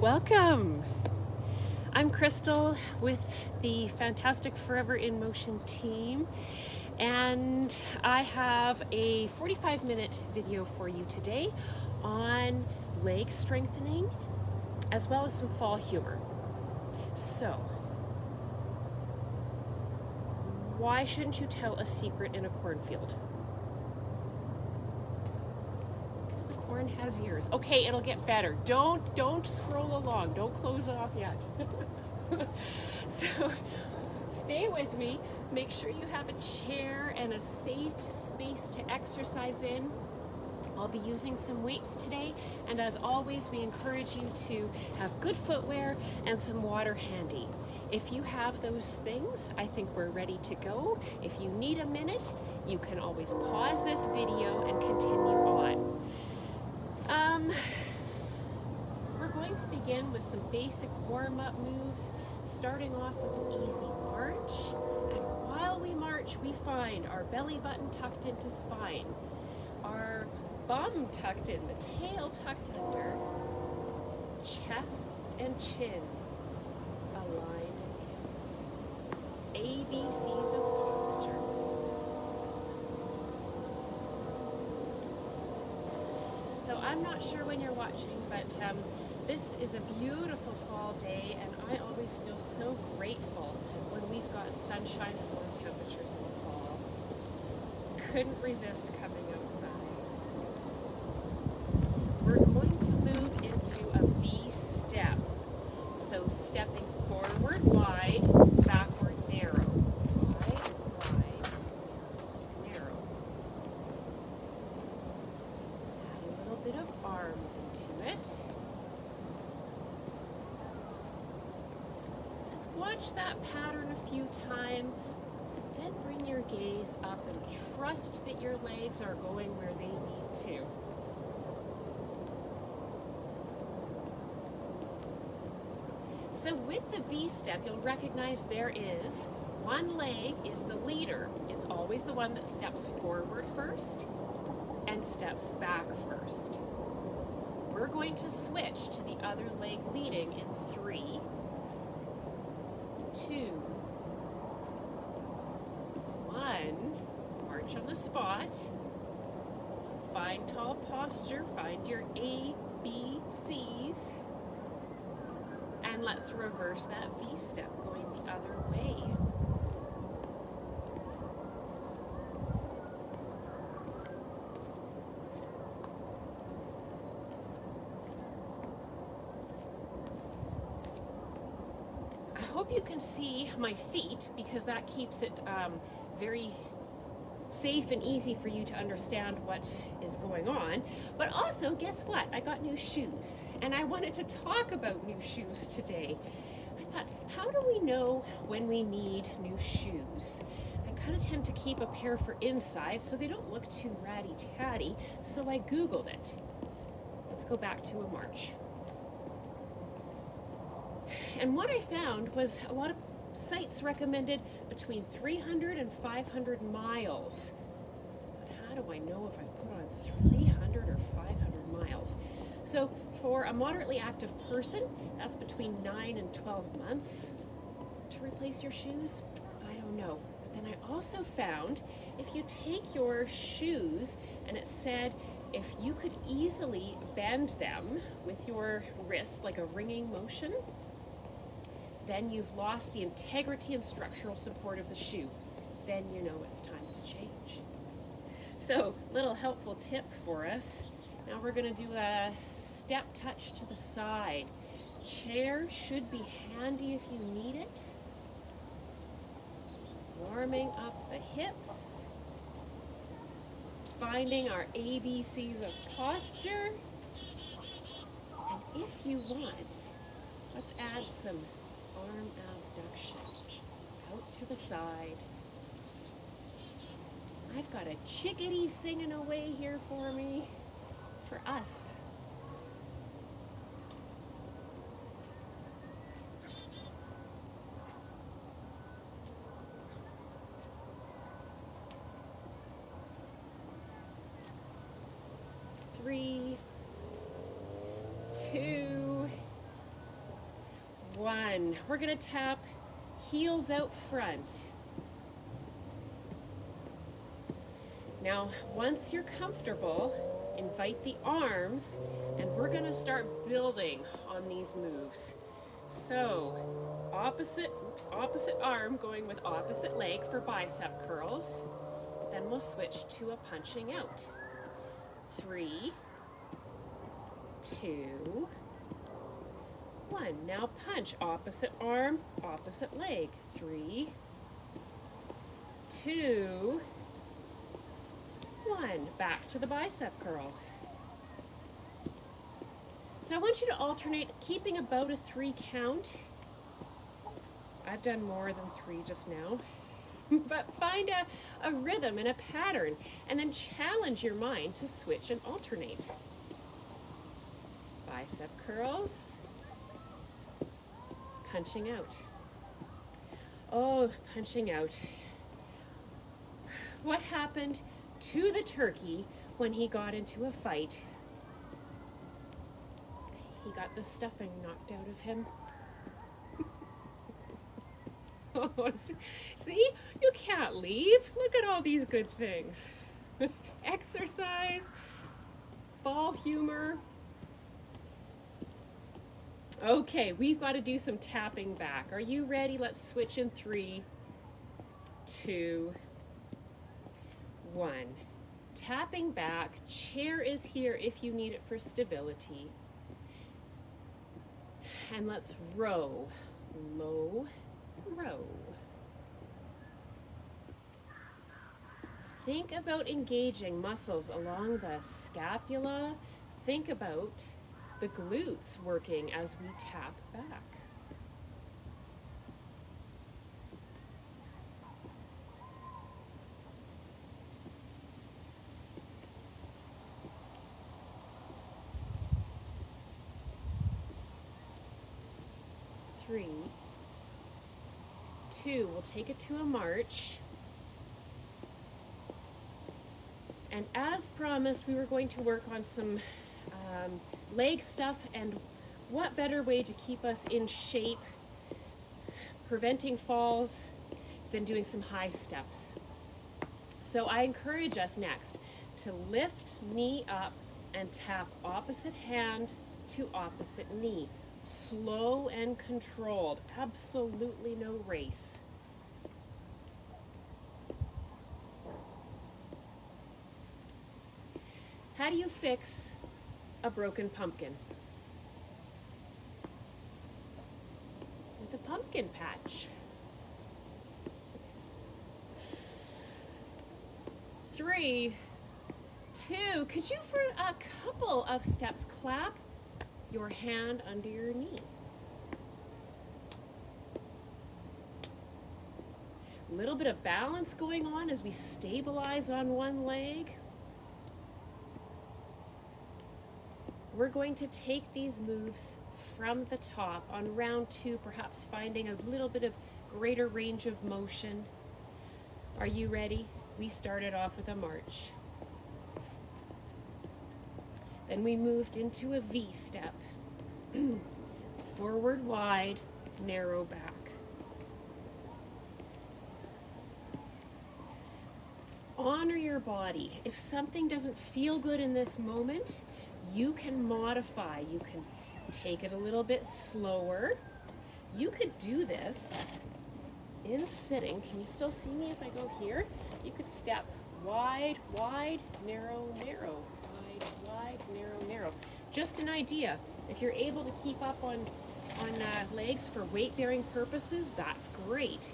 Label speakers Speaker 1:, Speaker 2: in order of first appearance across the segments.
Speaker 1: Welcome. I'm Crystal with the Fantastic Forever in Motion team, and I have a 45-minute video for you today on leg strengthening as well as some fall humor. So, why shouldn't you tell a secret in a cornfield? Because the corn has ears. Okay, it'll get better. Don't scroll along. Don't close off yet. So, stay with me. Make sure you have a chair and a safe space to exercise in. I'll be using some weights today, and as always, we encourage you to have good footwear and some water handy. If you have those things, I think we're ready to go. If you need a minute, you can always pause this video and continue on. We're going to begin with some basic warm-up moves, starting off with an easy march. And while we march, we find our belly button tucked into spine, our bum tucked in, the tail tucked under, chest and chin align in. ABCs of posture. So I'm not sure when you're watching, but this is a beautiful fall day, and I always feel so grateful when we've got sunshine and warm temperatures in the fall. Couldn't resist coming outside. We're going to move into a V step. So stepping forward wide, backward narrow. Wide, narrow. Add a little bit of arms into it. Watch that pattern a few times, then bring your gaze up and trust that your legs are going where they need to. So with the V step, you'll recognize there is one leg is the leader. It's always the one that steps forward first and steps back first. We're going to switch to the other leg leading in 3, 2, 1. March on the spot. Find tall posture. Find your A, B, C's. And let's reverse that V step going the other way. I hope you can see my feet, because that keeps it very safe and easy for you to understand what is going on. But also, guess what? I got new shoes, and I wanted to talk about new shoes today. I thought, how do we know when we need new shoes? I kind of tend to keep a pair for inside so they don't look too ratty-tatty, so I Googled it. Let's go back to a march. And what I found was a lot of sites recommended between 300 and 500 miles. But how do I know if I've put on 300 or 500 miles? So for a moderately active person, that's between 9 and 12 months to replace your shoes. I don't know. But then I also found if you take your shoes, and it said if you could easily bend them with your wrists like a ringing motion, then you've lost the integrity and structural support of the shoe. Then you know it's time to change. So, little helpful tip for us. Now we're going to do a step touch to the side. Chair should be handy if you need it. Warming up the hips. Finding our ABCs of posture. And if you want, let's add some arm abduction out to the side. I've got a chickadee singing away here for me, for us. Three, 2, 1. We're gonna tap heels out front. Now, once you're comfortable, invite the arms, and we're gonna start building on these moves. So, opposite arm going with opposite leg for bicep curls. Then we'll switch to a punching out. 3, 2, 1. Now punch, opposite arm, opposite leg. 3, 2, 1. Back to the bicep curls. So I want you to alternate, keeping about a 3 count. I've done more than 3 just now. But find a rhythm and a pattern, and then challenge your mind to switch and alternate. Bicep curls. Punching out. Oh, punching out. What happened to the turkey when he got into a fight? He got the stuffing knocked out of him. Oh, see, you can't leave. Look at all these good things. Exercise, fall humor. Okay, we've got to do some tapping back. Are you ready? Let's switch in 3, 2, 1. Tapping back. Chair is here if you need it for stability. And let's row. Low, row. Think about engaging muscles along the scapula. Think about the glutes working as we tap back. Three, 2, we'll take it to a march. And as promised, we were going to work on some leg stuff, and what better way to keep us in shape, preventing falls, than doing some high steps. So I encourage us next to lift knee up and tap opposite hand to opposite knee. Slow and controlled, absolutely no race. How do you fix a broken pumpkin? With a pumpkin patch. 3, 2, could you for a couple of steps clap your hand under your knee? A little bit of balance going on as we stabilize on one leg. We're going to take these moves from the top on round 2, perhaps finding a little bit of greater range of motion. Are you ready? We started off with a march. Then we moved into a V step. Forward wide, narrow back. Honor your body. If something doesn't feel good in this moment, you can modify. You can take it a little bit slower. You could do this in sitting. Can you still see me if I go here? You could step wide, wide, narrow, narrow. Wide, wide, narrow, narrow. Just an idea. If you're able to keep up on legs for weight-bearing purposes, that's great.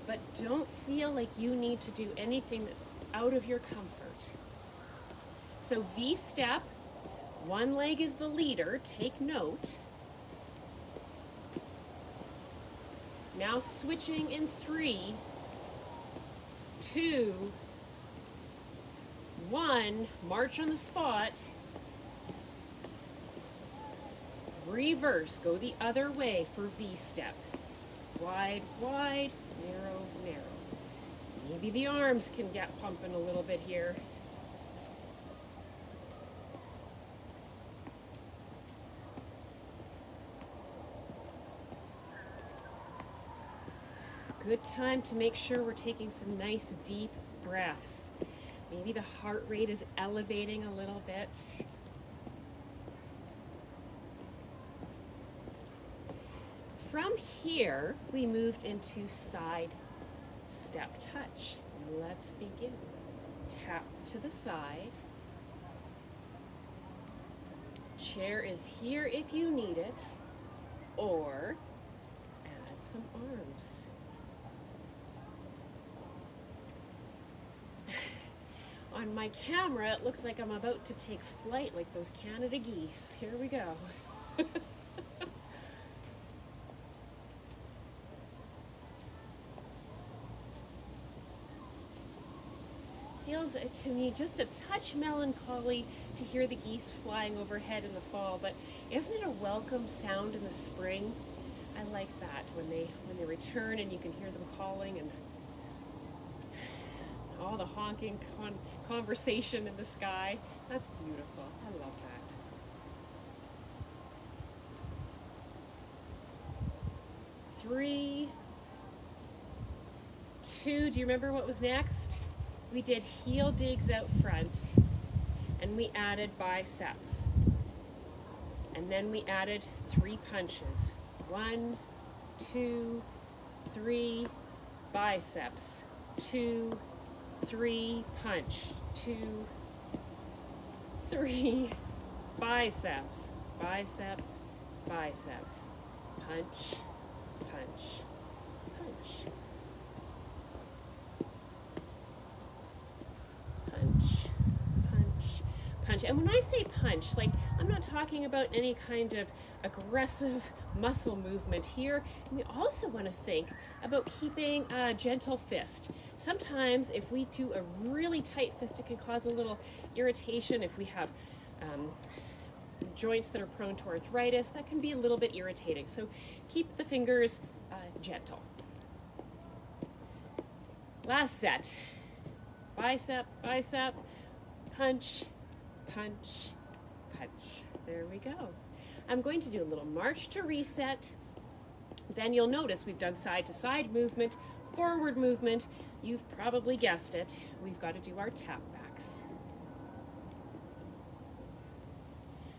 Speaker 1: But don't feel like you need to do anything that's out of your comfort. So V step, one leg is the leader, take note. Now switching in 3, 2, 1, march on the spot. Reverse, go the other way for V step. Wide, wide, narrow, narrow. Maybe the arms can get pumping a little bit here. Good time to make sure we're taking some nice deep breaths. Maybe the heart rate is elevating a little bit. From here, we moved into side step touch. Let's begin. Tap to the side. Chair is here if you need it, or add some arms. On my camera, it looks like I'm about to take flight like those Canada geese. Here we go. Feels to me just a touch melancholy to hear the geese flying overhead in the fall, but isn't it a welcome sound in the spring? I like that when they return and you can hear them calling and all the honking conversation in the sky. That's beautiful. I love that. Three, two, do you remember what was next? We did heel digs out front, and we added biceps. And then we added 3 punches. 1, 2, 3, biceps. 2, 3, punch. 2, 3, biceps. Biceps, biceps. Punch, punch, punch. Punch, punch, punch. And when I say punch, like, I'm not talking about any kind of aggressive muscle movement here. And we also want to think about keeping a gentle fist. Sometimes if we do a really tight fist, it can cause a little irritation. If we have joints that are prone to arthritis, that can be a little bit irritating. So keep the fingers gentle. Last set. Bicep, bicep, punch, punch, punch. There we go. I'm going to do a little march to reset. Then you'll notice we've done side to side movement, forward movement. You've probably guessed it. We've got to do our tap backs.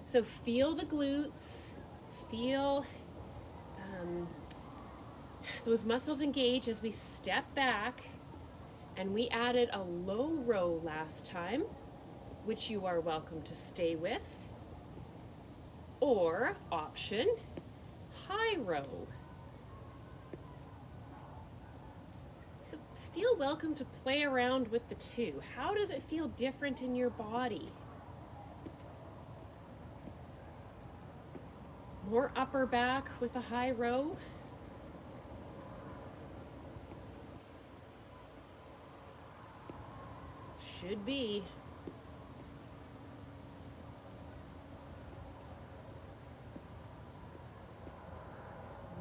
Speaker 1: So feel the glutes, feel those muscles engage as we step back. And we added a low row last time, which you are welcome to stay with. Or option, high row. So feel welcome to play around with the two. How does it feel different in your body? More upper back with a high row. Should be.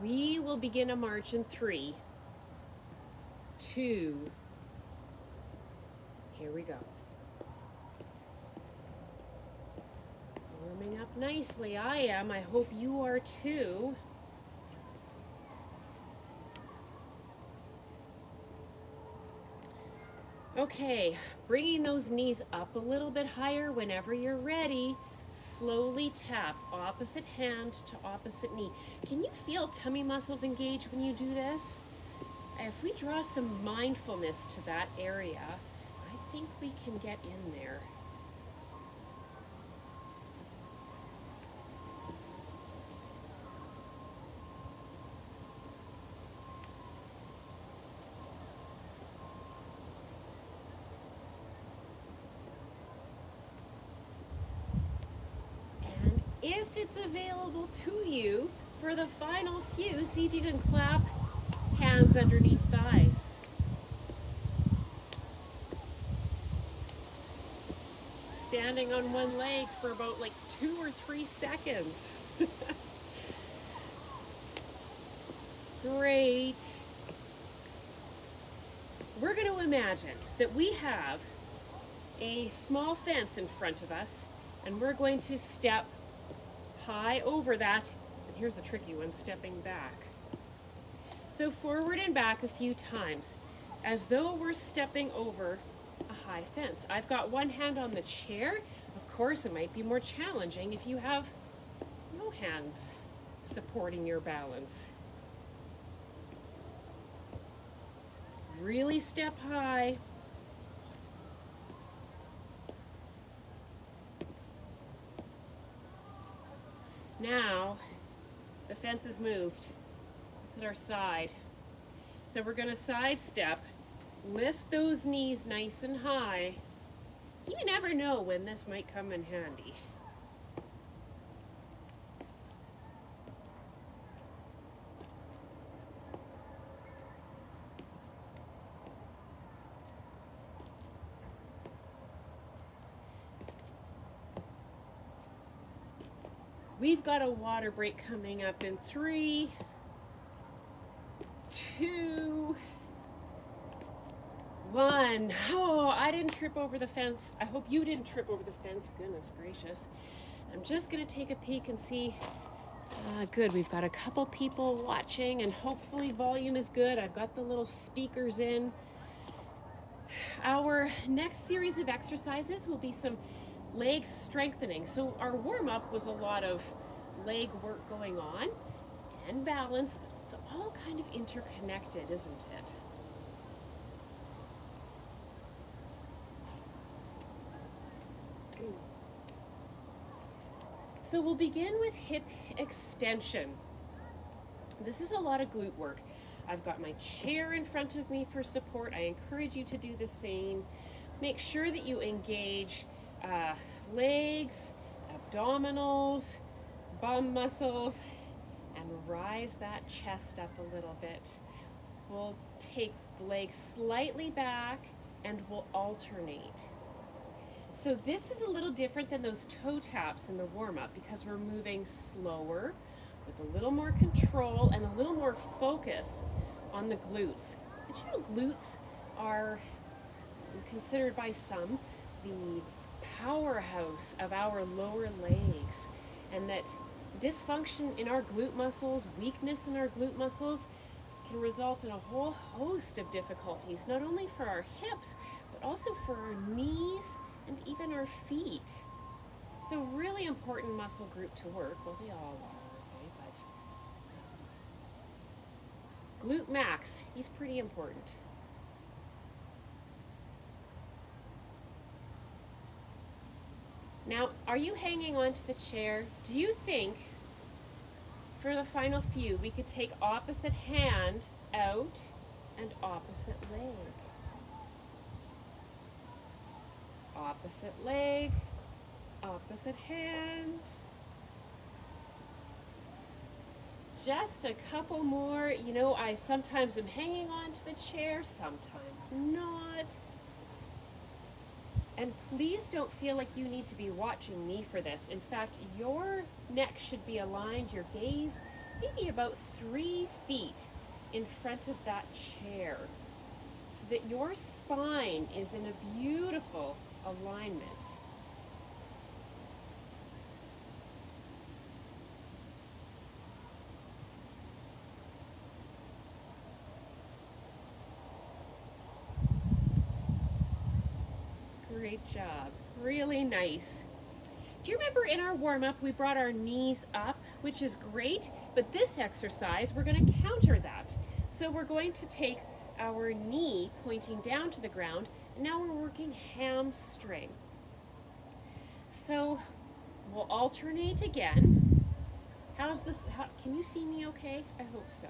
Speaker 1: We will begin a march in 3, 2, here we go. Warming up nicely, I am. I hope you are too. Okay, bringing those knees up a little bit higher whenever you're ready. Slowly tap opposite hand to opposite knee. Can you feel tummy muscles engage when you do this? If we draw some mindfulness to that area, I think we can get in there. If it's available to you for the final few, see if you can clap hands underneath thighs. Standing on one leg for about like 2 or 3 seconds. Great. We're going to imagine that we have a small fence in front of us, and we're going to step high over that, and here's the tricky one, stepping back. So forward and back a few times, as though we're stepping over a high fence. I've got one hand on the chair. Of course, it might be more challenging if you have no hands supporting your balance. Really step high. Now, the fence is moved. It's at our side. So we're going to sidestep, lift those knees nice and high. You never know when this might come in handy. We've got a water break coming up in 3, 2, 1. Oh, I didn't trip over the fence. I hope you didn't trip over the fence. Goodness gracious. I'm just going to take a peek and see. Good, we've got a couple people watching and hopefully volume is good. I've got the little speakers in. Our next series of exercises will be some leg strengthening. So our warm-up was a lot of leg work going on and balance, but it's all kind of interconnected, isn't it? So we'll begin with hip extension. This is a lot of glute work. I've got my chair in front of me for support. I encourage you to do the same. Make sure that you engage legs, abdominals, bum muscles, and rise that chest up a little bit. We'll take the legs slightly back and we'll alternate. So this is a little different than those toe taps in the warm-up because we're moving slower with a little more control and a little more focus on the glutes. Did you know glutes are considered by some the powerhouse of our lower legs, and that dysfunction in our glute muscles, weakness in our glute muscles can result in a whole host of difficulties, not only for our hips, but also for our knees and even our feet. So really important muscle group to work. Well, they all are, okay, but glute max, he's pretty important. Now, are you hanging on to the chair? Do you think for the final few we could take opposite hand out and opposite leg? Opposite leg, opposite hand. Just a couple more. You know, I sometimes am hanging on to the chair, sometimes not. And please don't feel like you need to be watching me for this. In fact, your neck should be aligned, your gaze maybe about 3 feet in front of that chair, so that your spine is in a beautiful alignment. Great job. Really nice. Do you remember in our warm-up we brought our knees up, which is great, but this exercise we're going to counter that. So we're going to take our knee pointing down to the ground, and now we're working hamstring. So we'll alternate again. How's this? Can you see me okay? I hope so.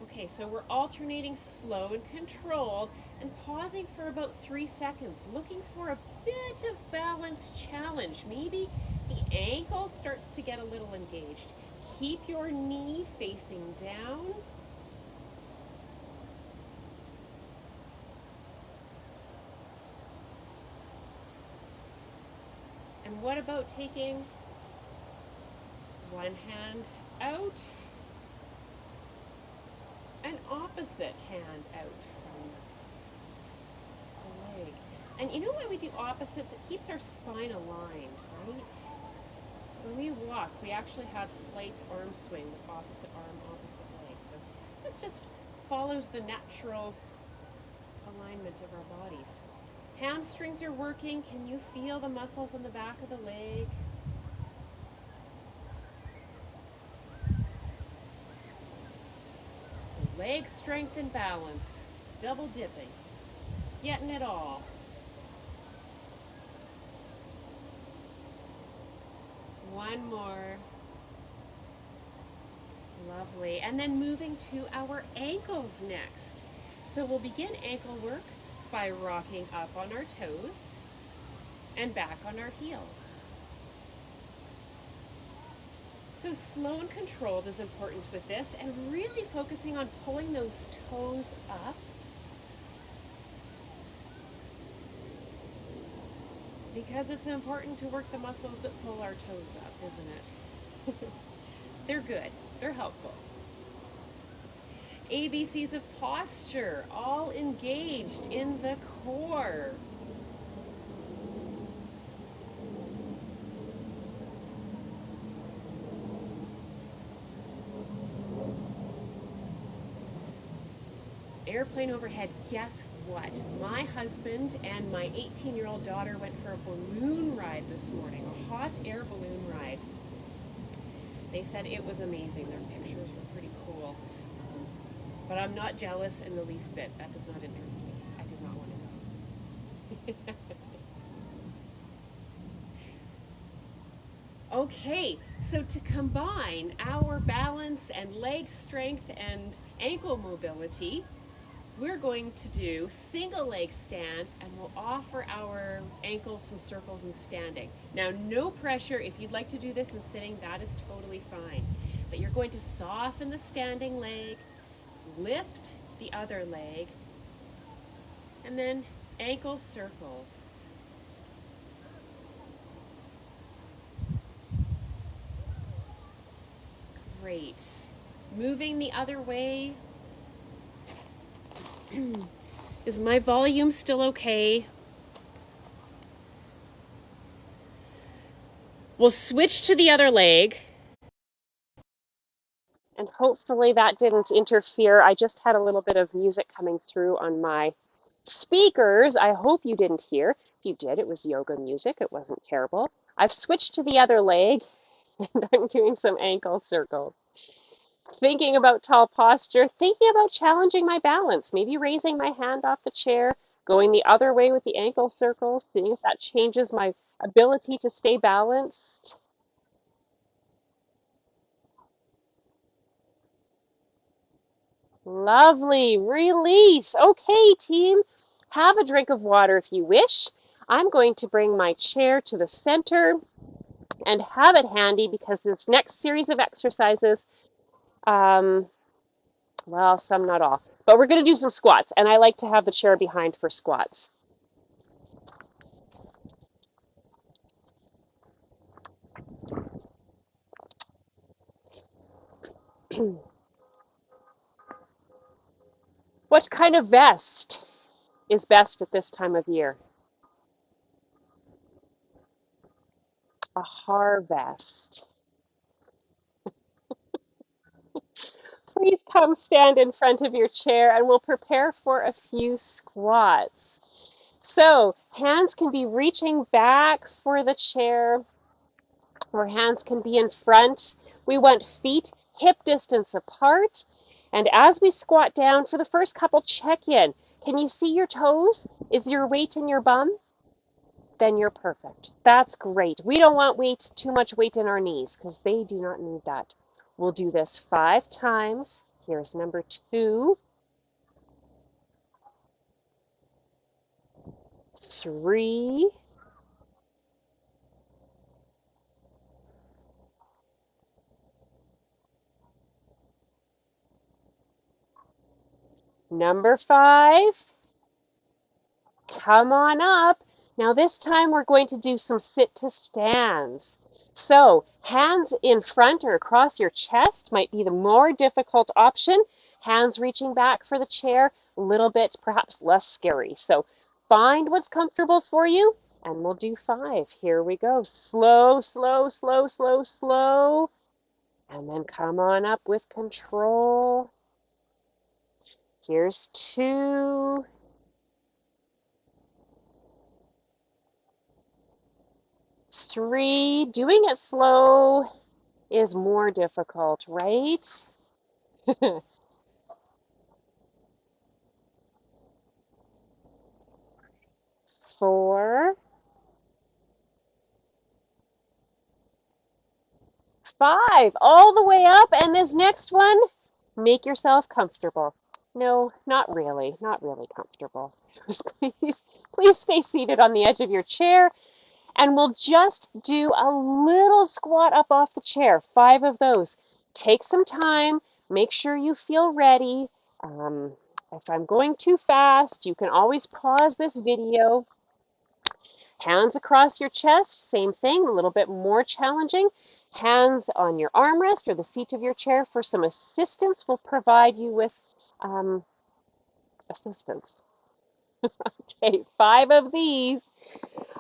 Speaker 1: Okay, so we're alternating slow and controlled and pausing for about 3 seconds, looking for a bit of balance challenge. Maybe the ankle starts to get a little engaged. Keep your knee facing down. And what about taking one hand out? An opposite hand out from the leg. And you know why we do opposites? It keeps our spine aligned, right? When we walk, we actually have slight arm swing with opposite arm, opposite leg. So let's just follows the natural alignment of our bodies. Hamstrings are working. Can you feel the muscles in the back of the leg? So leg strength and balance, double dipping, getting it all. One more. Lovely. And then moving to our ankles next. So we'll begin ankle work by rocking up on our toes and back on our heels. So slow and controlled is important with this, and really focusing on pulling those toes up. Because it's important to work the muscles that pull our toes up, isn't it? They're good. They're helpful. ABCs of posture, all engaged in the core. Airplane overhead, guess what? My husband and my 18-year-old daughter went for a balloon ride this morning, a hot air balloon ride. They said it was amazing. Their pictures were pretty cool. But I'm not jealous in the least bit. That does not interest me. I do not want to know. Okay, so to combine our balance and leg strength and ankle mobility, we're going to do single leg stand, and we'll offer our ankles some circles in standing. Now, no pressure. If you'd like to do this in sitting, that is totally fine. But you're going to soften the standing leg, lift the other leg, and then ankle circles. Great. Moving the other way. Is my volume still okay? We'll switch to the other leg. And hopefully that didn't interfere. I just had a little bit of music coming through on my speakers. I hope you didn't hear. If you did, it was yoga music. It wasn't terrible. I've switched to the other leg and I'm doing some ankle circles. Thinking about tall posture, thinking about challenging my balance, maybe raising my hand off the chair, going the other way with the ankle circles, seeing if that changes my ability to stay balanced. Lovely. Release. Okay, team. Have a drink of water if you wish. I'm going to bring my chair to the center and have it handy because this next series of exercises, well, some not all, but we're going to do some squats, and I like to have the chair behind for squats. What kind of vest is best at this time of year? A Harvest. Please come stand in front of your chair and we'll prepare for a few squats. So, hands can be reaching back for the chair, or hands can be in front. We want feet hip distance apart. And as we squat down for the first couple, check in. Can you see your toes? Is your weight in your bum? Then you're perfect. That's great. We don't want weight, too much weight in our knees because they do not need that. We'll do this 5 times. Here's number 2, 3, number 5. Come on up. Now this time we're going to do some sit to stands. So hands in front or across your chest might be the more difficult option. Hands reaching back for the chair, a little bit perhaps less scary. So find what's comfortable for you and we'll do 5. Here we go. Slow, slow, slow, slow, slow. And then come on up with control.
Speaker 2: Here's 2, 3. Doing it slow is more difficult, right? 4, 5. All the way up. And this next one, make yourself comfortable. No, not really. Not really comfortable. Please stay seated on the edge of your chair. And we'll just do a little squat up off the chair, 5 of those. Take some time, make sure you feel ready. Um, if I'm going too fast, you can always pause this video. Hands across your chest, same thing, a little bit more challenging. Hands on your armrest or the seat of your chair for some assistance will provide you with um, assistance. Okay, 5 of these.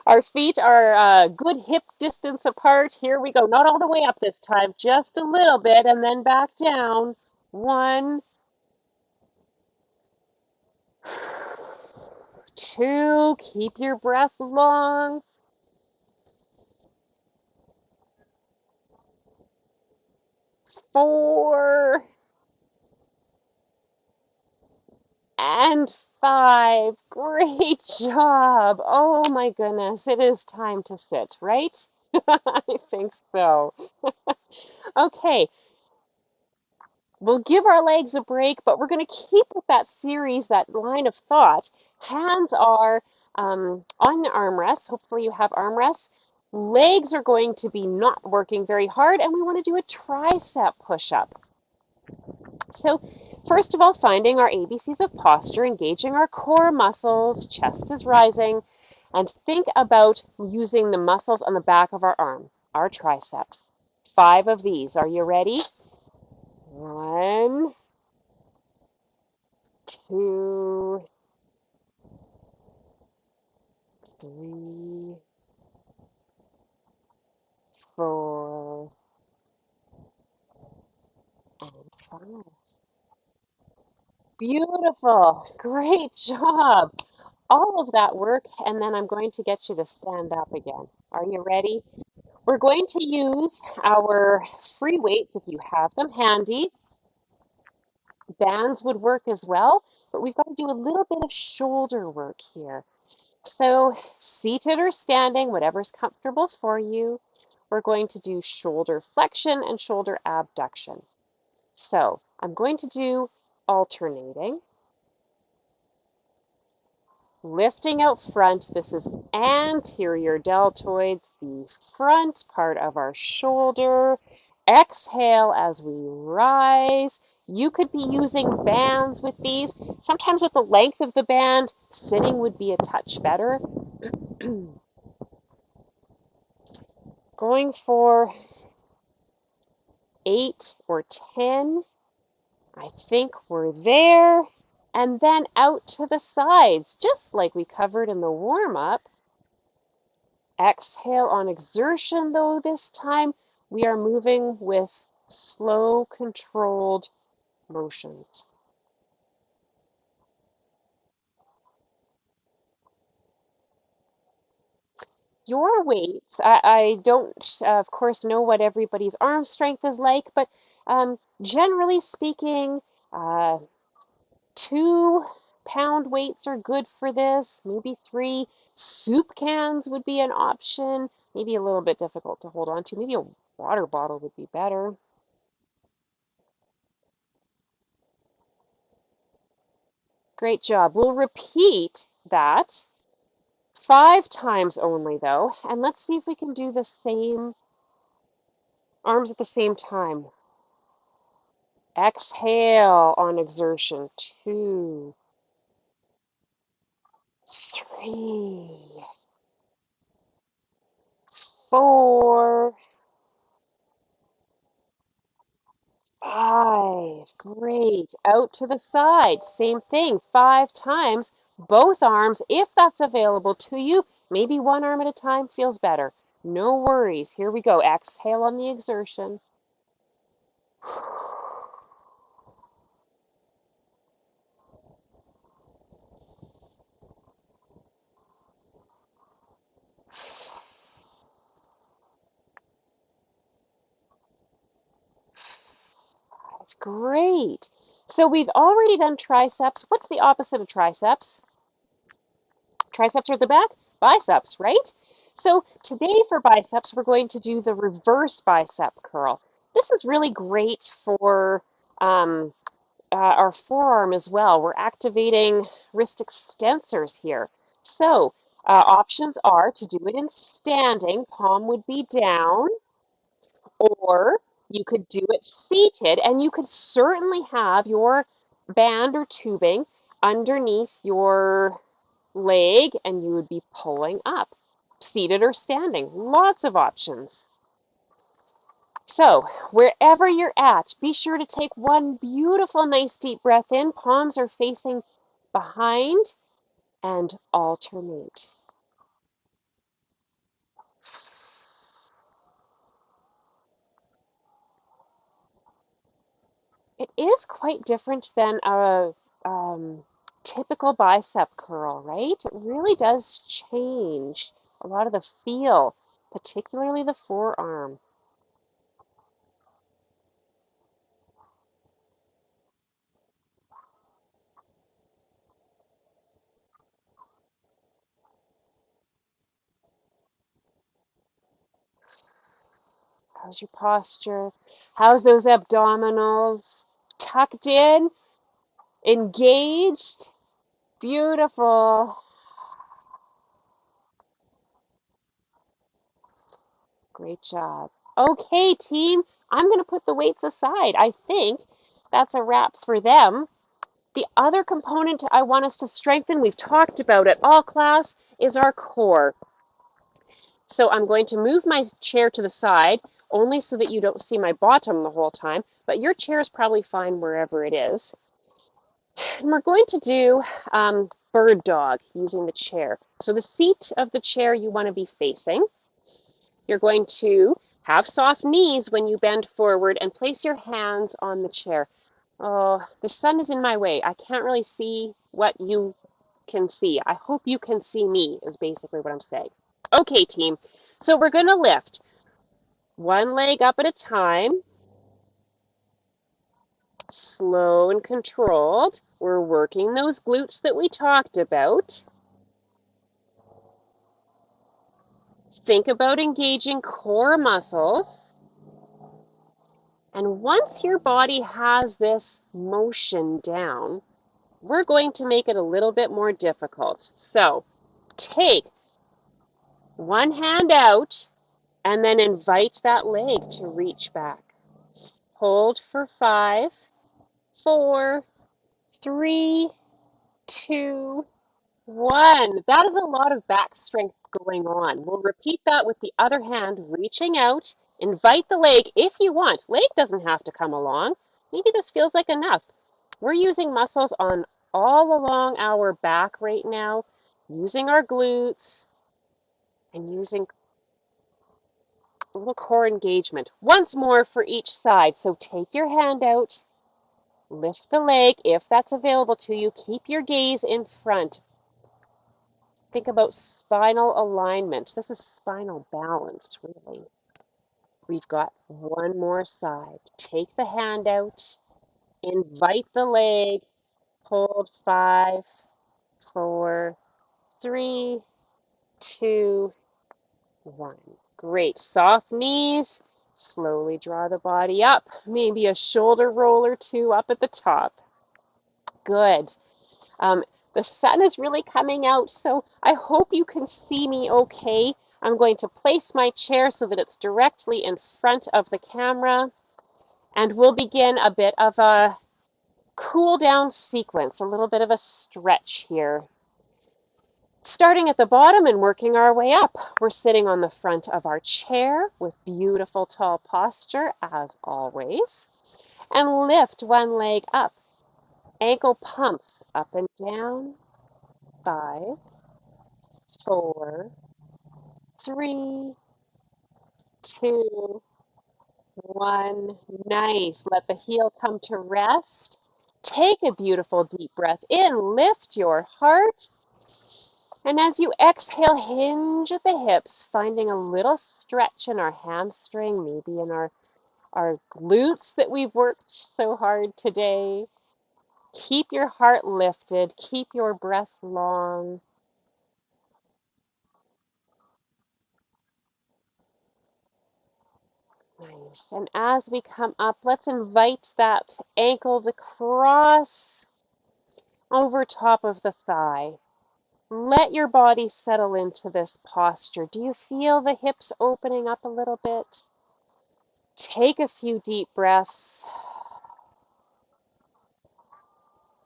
Speaker 2: Our feet are a good hip distance apart. Here we go. Not all the way up this time, just a little bit, and then back down. 1, 2, keep your breath long. 4, and 5. Great job. Oh my goodness, it is time to sit, right? I think so. Okay, we'll give our legs a break, but we're going to keep with that series, that line of thought. Hands are on the armrests. Hopefully you have armrests. Legs are going to be not working very hard, and we want to do a tricep push-up. So first of all, finding our ABCs of posture, engaging our core muscles, chest is rising, and think about using the muscles on the back of our arm, our triceps. 5 of these. Are you ready? 1, 2, 3, 4, and 5. Beautiful. Great job. All of that work, and then I'm going to get you to stand up again. Are you ready? We're going to use our free weights if you have them handy. Bands would work as well, but we've got to do a little bit of shoulder work here. So, seated or standing, whatever's comfortable for you, we're going to do shoulder flexion and shoulder abduction. So, I'm going to do alternating. Lifting out front, this is anterior deltoids, the front part of our shoulder. Exhale as we rise. You could be using bands with these. Sometimes with the length of the band, sitting would be a touch better. Going for 8 or 10. I think we're there. And then out to the sides, just like we covered in the warm-up. Exhale on exertion, though, this time we are moving with slow, controlled motions. Your weights, I don't, of course, know what everybody's arm strength is like, but generally speaking, 2-pound weights are good for this, maybe 3. Soup cans would be an option, maybe a little bit difficult to hold on to. Maybe a water bottle would be better. Great job. We'll repeat that 5 times only, though, and let's see if we can do the same arms at the same time. Exhale on exertion. 2, 3, 4, 5. Great. Out to the side. Same thing. 5 times. Both arms, if that's available to you. Maybe one arm at a time feels better. No worries. Here we go. Exhale on the exertion. Great. So we've already done triceps. What's the opposite of triceps? Triceps are the back, biceps, right? So today for biceps, we're going to do the reverse bicep curl. This is really great for um, our forearm as well. We're activating wrist extensors here. So options are to do it in standing, palm would be down, or you could do it seated, and you could certainly have your band or tubing underneath your leg and you would be pulling up, seated or standing. Lots of options. So, wherever you're at, be sure to take one beautiful, nice deep breath in. Palms are facing behind and alternate. It is quite different than a typical bicep curl, right? It really does change a lot of the feel, particularly the forearm. How's your posture? How's those abdominals? Tucked in, engaged, beautiful. Great job. Okay, team, I'm going to put the weights aside. I think that's a wrap for them. The other component I want us to strengthen, we've talked about it all class, is our core. So I'm going to move my chair to the side, only so that you don't see my bottom the whole time, but your chair is probably fine wherever it is. And we're going to do bird dog using the chair. So the seat of the chair you want to be facing. You're going to have soft knees when you bend forward and place your hands on the chair. Oh, the sun is in my way. I can't really see what you can see. I hope you can see me, is basically what I'm saying. Okay, team. So we're going to lift one leg up at a time, slow and controlled. We're working those glutes that we talked about. Think about engaging core muscles. And once your body has this motion down, we're going to make it a little bit more difficult. So take one hand out and then invite that leg to reach back. Hold for 5, 4, 3, 2, 1. That is a lot of back strength going on. We'll repeat that with the other hand, reaching out. Invite the leg if you want. Leg doesn't have to come along. Maybe this feels like enough. We're using muscles on all along our back right now, using our glutes and using a little core engagement. Once more for each side. So take your hand out, lift the leg if that's available to you. Keep your gaze in front. Think about spinal alignment. This is spinal balance, really. We've got one more side. Take the hand out, invite the leg, hold 5, 4, 3, 2, 1. Great. Soft knees. Slowly draw the body up. Maybe a shoulder roll or two up at the top. Good. Um, the sun is really coming out, so I hope you can see me okay. I'm going to place my chair so that it's directly in front of the camera, and we'll begin a bit of a cool down sequence, a little bit of a stretch here. Starting at the bottom and working our way up. We're sitting on the front of our chair with beautiful tall posture, as always. And lift one leg up. Ankle pumps up and down. 5, 4, 3, 2, 1. Nice. Let the heel come to rest. Take a beautiful deep breath in. Lift your heart. And as you exhale, hinge at the hips, finding a little stretch in our hamstring, maybe in our our glutes that we've worked so hard today. Keep your heart lifted. Keep your breath long. Nice. And as we come up, let's invite that ankle to cross over top of the thigh. Let your body settle into this posture. Do you feel the hips opening up a little bit? Take a few deep breaths.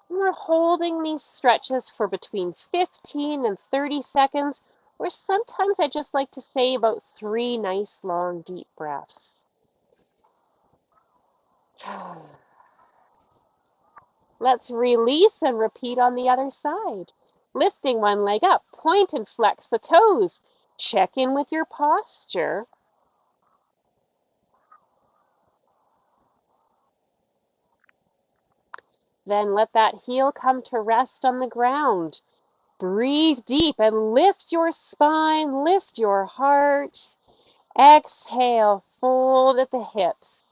Speaker 2: We're holding these stretches for between 15 and 30 seconds, or sometimes I just like to say about 3 nice long deep breaths. Let's release and repeat on the other side. Lifting one leg up, point and flex the toes. Check in with your posture. Then let that heel come to rest on the ground. Breathe deep and lift your spine, lift your heart. Exhale, fold at the hips.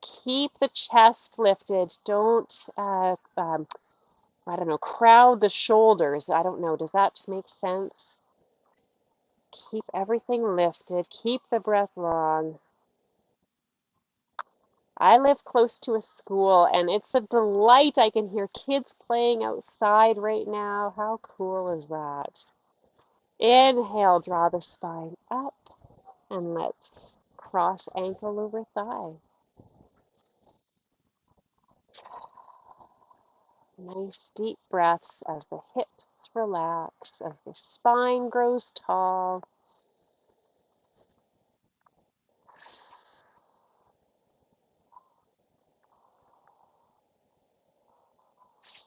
Speaker 2: Keep the chest lifted. Don't, I don't know, crowd the shoulders. I don't know. Does that make sense? Keep everything lifted. Keep the breath long. I live close to a school and it's a delight. I can hear kids playing outside right now. How cool is that? Inhale, draw the spine up, and let's cross ankle over thigh. Nice deep breaths as the hips relax, as the spine grows tall.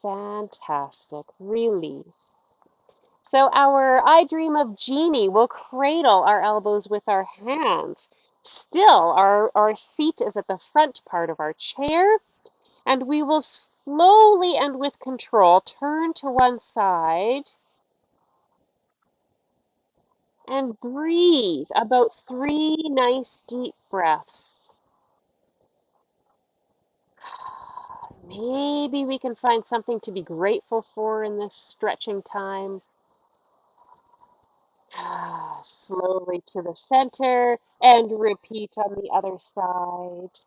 Speaker 2: Fantastic. Release. So our I Dream of Jeannie will cradle our elbows with our hands. Still, our seat is at the front part of our chair, and we will slowly and with control turn to one side and breathe about 3 nice deep breaths. Maybe we can find something to be grateful for in this stretching time. Slowly to the center and repeat on the other side.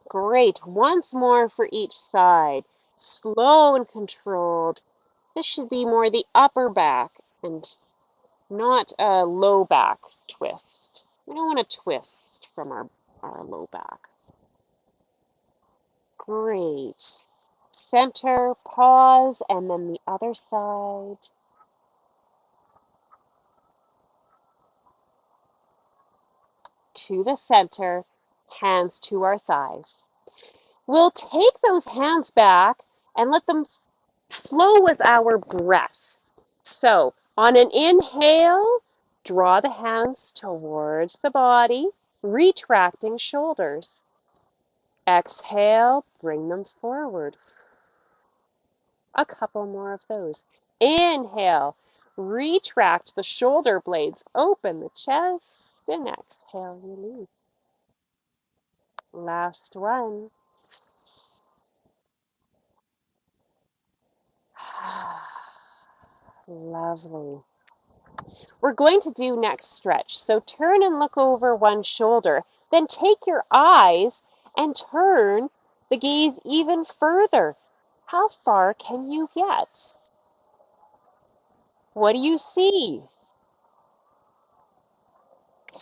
Speaker 2: Great. Once more for each side. Slow and controlled. This should be more the upper back and not a low back twist. We don't want to twist from our low back. Great. Center, pause, and then the other side. To the center, hands to our thighs. We'll take those hands back and let them flow with our breath. So, on an inhale, draw the hands towards the body, retracting shoulders. Exhale, bring them forward. A couple more of those. Inhale, retract the shoulder blades, open the chest, and exhale, release. Last one. Lovely. We're going to do next stretch. So turn and look over one shoulder. Then take your eyes and turn the gaze even further. How far can you get? What do you see?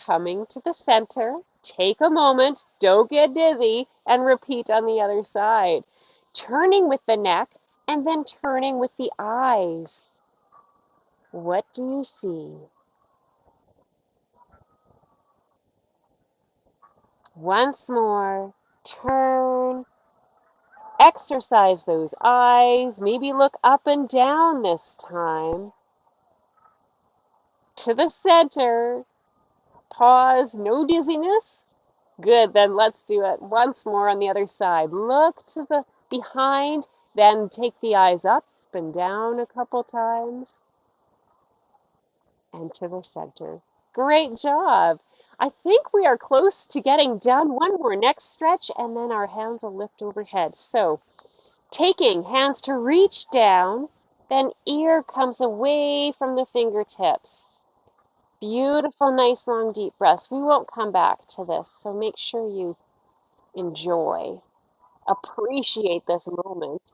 Speaker 2: Coming to the center. Take a moment, don't get dizzy, and repeat on the other side. Turning with the neck and then turning with the eyes. What do you see? Once more, turn, exercise those eyes, maybe look up and down this time. To the center, pause, no dizziness. Good, then let's do it once more on the other side. Look to the behind, then take the eyes up, and down a couple times, and to the center. Great job. I think we are close to getting done. One more next stretch, and then our hands will lift overhead. So, taking hands to reach down, then ear comes away from the fingertips. Beautiful, nice, long, deep breaths. We won't come back to this, so make sure you enjoy, appreciate this moment.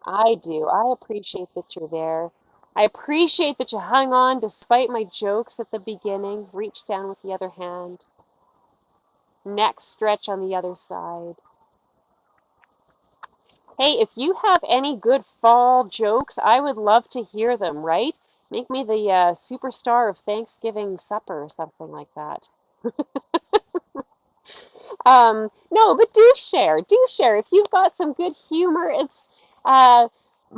Speaker 2: I do. I appreciate that you're there. I appreciate that you hung on despite my jokes at the beginning. Reach down with the other hand. Next stretch on the other side. Hey, if you have any good fall jokes, I would love to hear them, right? Make me the superstar of Thanksgiving supper or something like that. No, but do share. Do share. If you've got some good humor, it's uh,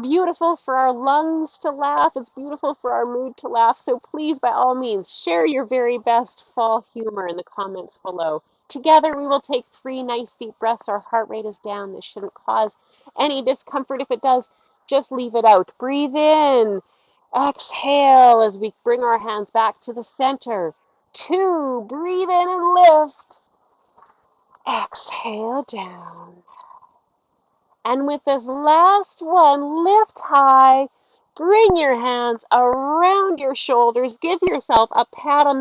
Speaker 2: beautiful for our lungs to laugh. It's beautiful for our mood to laugh. So please, by all means, share your very best fall humor in the comments below. Together, we will take 3 nice deep breaths. Our heart rate is down. This shouldn't cause any discomfort. If it does, just leave it out. Breathe in. Exhale as we bring our hands back to the center. 2, breathe in and lift. Exhale down. And with this last one, lift high. Bring your hands around your shoulders. Give yourself a pat on